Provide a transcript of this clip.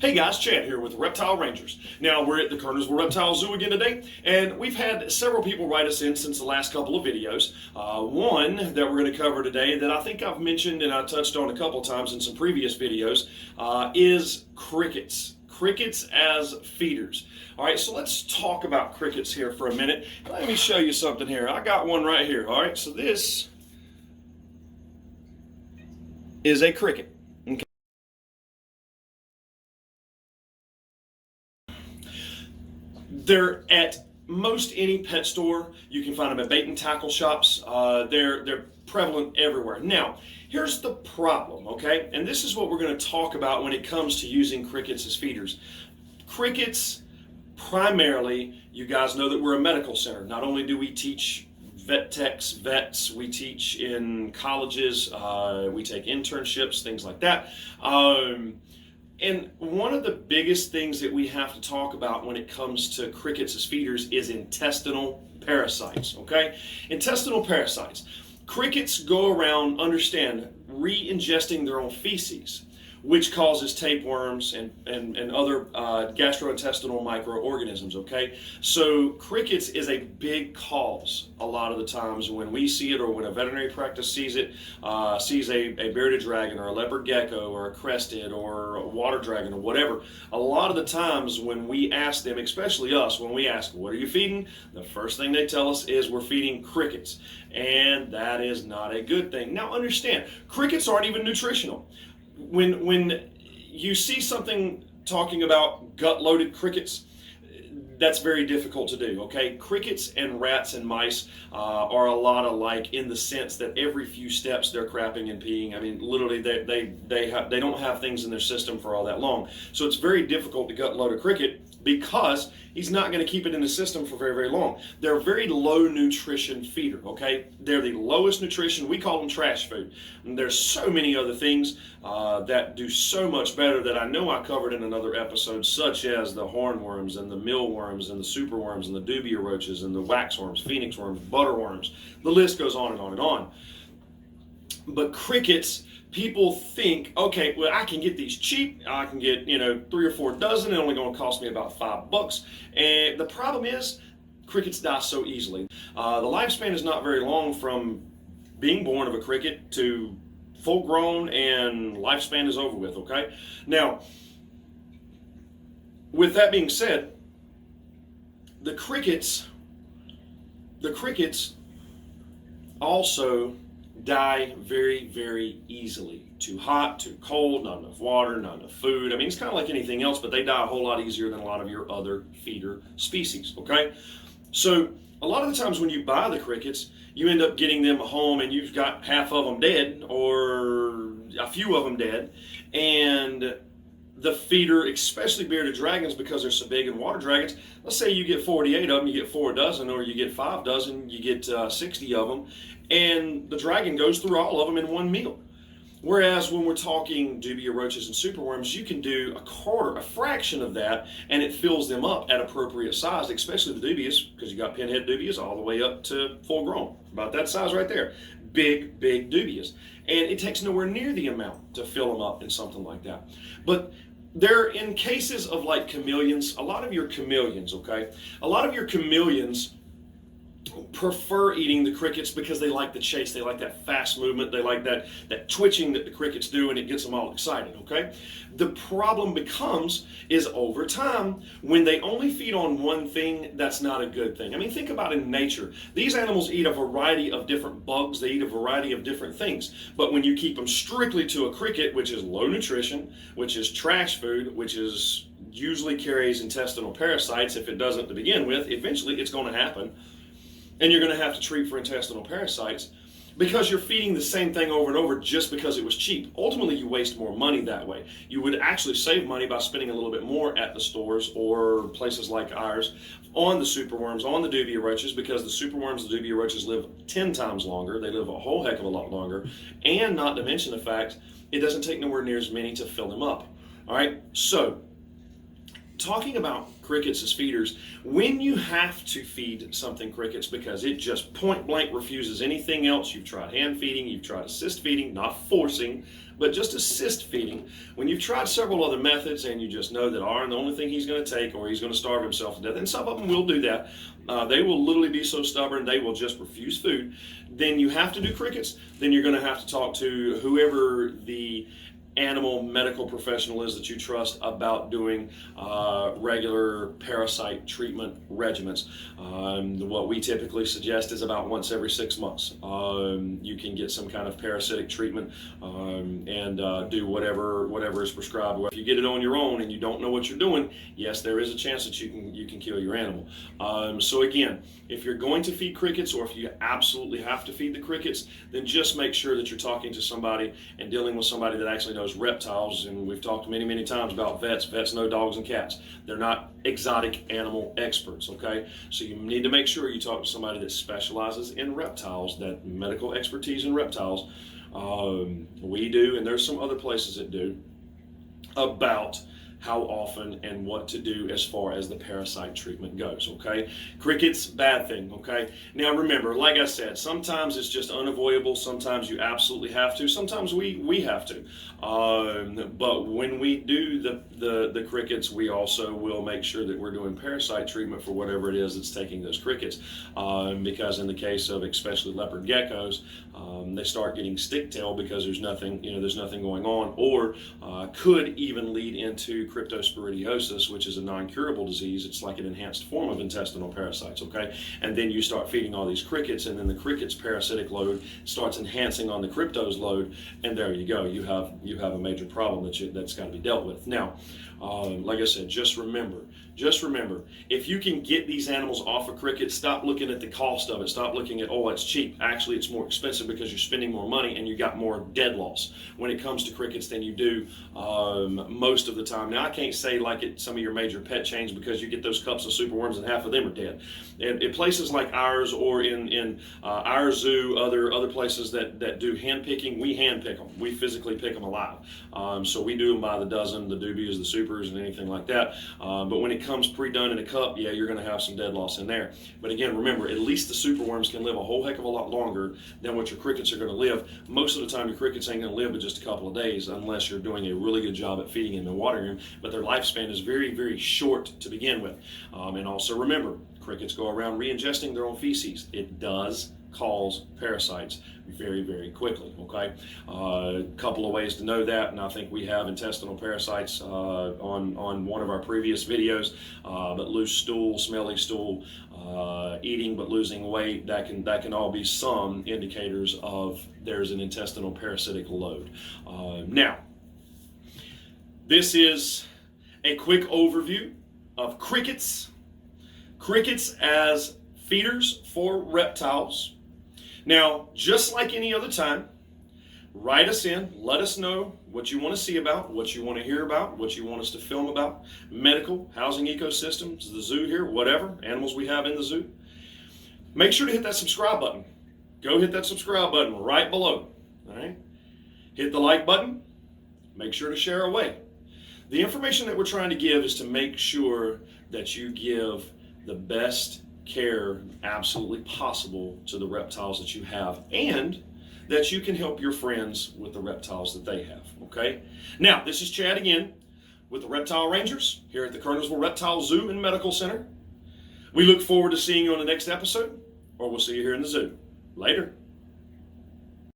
Hey guys, Chad here with Reptile Rangers. Now we're at the Kernersville Reptile Zoo again today, and we've had several people write us in since the last couple of videos. One that we're going to cover today that I think I've mentioned and I touched on a couple times in some previous videos is crickets. Crickets as feeders. All right, so let's talk about crickets here for a minute. Let me show you something here. I got one right here. All right, so this is a cricket. They're at most any pet store. You can find them at bait and tackle shops. They're prevalent everywhere. Now, here's the problem, okay? And this is what we're going to talk about when it comes to using crickets as feeders. Crickets, primarily, you guys know that we're a medical center. Not only do we teach vet techs, vets, we teach in colleges, we take internships, things like that. And one of the biggest things that we have to talk about when it comes to crickets as feeders is intestinal parasites, okay? Intestinal parasites. Crickets go around, understand, re-ingesting their own feces, which causes tapeworms and other gastrointestinal microorganisms, okay? So crickets is a big cause a lot of the times when we see it or when a veterinary practice sees it, sees a bearded dragon or a leopard gecko or a crested or a water dragon or whatever. A lot of the times when we ask them, especially us, when we ask, what are you feeding? The first thing they tell us is we're feeding crickets. And that is not a good thing. Now understand, crickets aren't even nutritional. When you see something talking about gut-loaded crickets, that's very difficult to do, okay? Crickets and rats and mice are a lot alike in the sense that every few steps they're crapping and peeing. I mean, literally, they don't have things in their system for all that long. So it's very difficult to gut-load a cricket because he's not going to keep it in the system for very, very long. They're a very low nutrition feeder, okay? They're the lowest nutrition. We call them trash food. And there's so many other things that do so much better that I know I covered in another episode, such as the hornworms and the mealworms and the superworms and the dubia roaches and the waxworms, phoenix worms, butterworms. The list goes on and on and on. But crickets, people think, okay, well, I can get these cheap. I can get, 3 or 4 dozen. It's only going to cost me about $5. And the problem is, crickets die so easily. The lifespan is not very long from being born of a cricket to full grown, and lifespan is over with, okay? Now, with that being said, the crickets also die very, very easily. Too hot, too cold, not enough water, not enough food. I mean, it's kind of like anything else, but they die a whole lot easier than a lot of your other feeder species, okay? So a lot of the times when you buy the crickets, you end up getting them home and you've got half of them dead or a few of them dead. And the feeder, especially bearded dragons, because they're so big, and water dragons, let's say you get 48 of them, you get 4 dozen, or you get 5 dozen, you get 60 of them, and the dragon goes through all of them in one meal. Whereas when we're talking dubia roaches and superworms, you can do a fraction of that, and it fills them up at appropriate size, especially the dubias, because you got pinhead dubias all the way up to full grown, about that size right there. Big, big dubias. And it takes nowhere near the amount to fill them up in something like that. But they're in cases of like chameleons, a lot of your chameleons prefer eating the crickets because they like the chase. They like that fast movement. They like that twitching that the crickets do, and it gets them all excited, okay? The problem becomes is over time, when they only feed on one thing, that's not a good thing. I mean, think about in nature. These animals eat a variety of different bugs. They eat a variety of different things. But when you keep them strictly to a cricket, which is low nutrition, which is trash food, which is usually carries intestinal parasites, if it doesn't to begin with, eventually it's going to happen. And you're going to have to treat for intestinal parasites because you're feeding the same thing over and over just because it was cheap. Ultimately, you waste more money that way. You would actually save money by spending a little bit more at the stores or places like ours on the superworms, on the dubia roaches, because the superworms and the dubia roaches live 10 times longer. They live a whole heck of a lot longer. And not to mention the fact, it doesn't take nowhere near as many to fill them up. All right, so talking about crickets as feeders, when you have to feed something crickets because it just point blank refuses anything else, you've tried hand feeding, you've tried assist feeding, not forcing, but just assist feeding. When you've tried several other methods and you just know that the only thing he's going to take, or he's going to starve himself to death, and some of them will do that, they will literally be so stubborn they will just refuse food, then you have to do crickets. Then you're going to have to talk to whoever the animal medical professional is that you trust about doing regular parasite treatment regimens. What we typically suggest is about once every 6 months. You can get some kind of parasitic treatment and do whatever is prescribed. If you get it on your own and you don't know what you're doing, yes, there is a chance that you can kill your animal. So again, if you're going to feed crickets, or if you absolutely have to feed the crickets, then just make sure that you're talking to somebody and dealing with somebody that actually knows reptiles. And we've talked many times about vets. Vets know dogs and cats. They're not exotic animal experts, okay? So you need to make sure you talk to somebody that specializes in reptiles, that medical expertise in reptiles. We do, and there's some other places that do, about how often and what to do as far as the parasite treatment goes, okay? Crickets, bad thing, okay? Now remember, like I said, sometimes it's just unavoidable. Sometimes you absolutely have to. Sometimes we have to. But when we do the crickets, we also will make sure that we're doing parasite treatment for whatever it is that's taking those crickets. Because in the case of especially leopard geckos, they start getting sticktail because there's nothing going on, or could even lead into cryptosporidiosis, which is a non-curable disease. It's like an enhanced form of intestinal parasites, okay? And then you start feeding all these crickets, and then the cricket's parasitic load starts enhancing on the crypto's load, and there you go. You have a major problem that's got to be dealt with. Now, like I said, just remember, if you can get these animals off of crickets, stop looking at the cost of it. Stop looking at, oh, it's cheap. Actually, it's more expensive because you're spending more money and you got more dead loss when it comes to crickets than you do most of the time. Now, I can't say like at some of your major pet chains, because you get those cups of superworms and half of them are dead. In places like ours, or in our zoo, other places that do hand picking, we hand pick them. We physically pick them alive. So we do them by the dozen, the dubias, the supers, and anything like that. But when it comes pre-done in a cup, yeah, you're going to have some dead loss in there. But again, remember, at least the superworms can live a whole heck of a lot longer than what your crickets are going to live. Most of the time, your crickets ain't going to live but just a couple of days, unless you're doing a really good job at feeding them and watering them. But their lifespan is very, very short to begin with. And also remember, crickets go around re-ingesting their own feces. It does cause parasites very, very quickly, okay? A couple of ways to know that, and I think we have intestinal parasites on one of our previous videos, but loose stool, smelly stool, eating but losing weight, that can all be some indicators of there's an intestinal parasitic load. Now, this is a quick overview of crickets as feeders for reptiles. Now, just like any other time, write us in, let us know what you want to see about, what you want to hear about, what you want us to film about, medical, housing ecosystems, the zoo here, whatever, animals we have in the zoo. Make sure to hit that subscribe button. Go hit that subscribe button right below, all right? Hit the like button. Make sure to share away. The information that we're trying to give is to make sure that you give the best care absolutely possible to the reptiles that you have, and that you can help your friends with the reptiles that they have, okay? Now, this is Chad again with the Reptile Rangers here at the Kernersville Reptile Zoo and Medical Center. We look forward to seeing you on the next episode, or we'll see you here in the zoo. Later.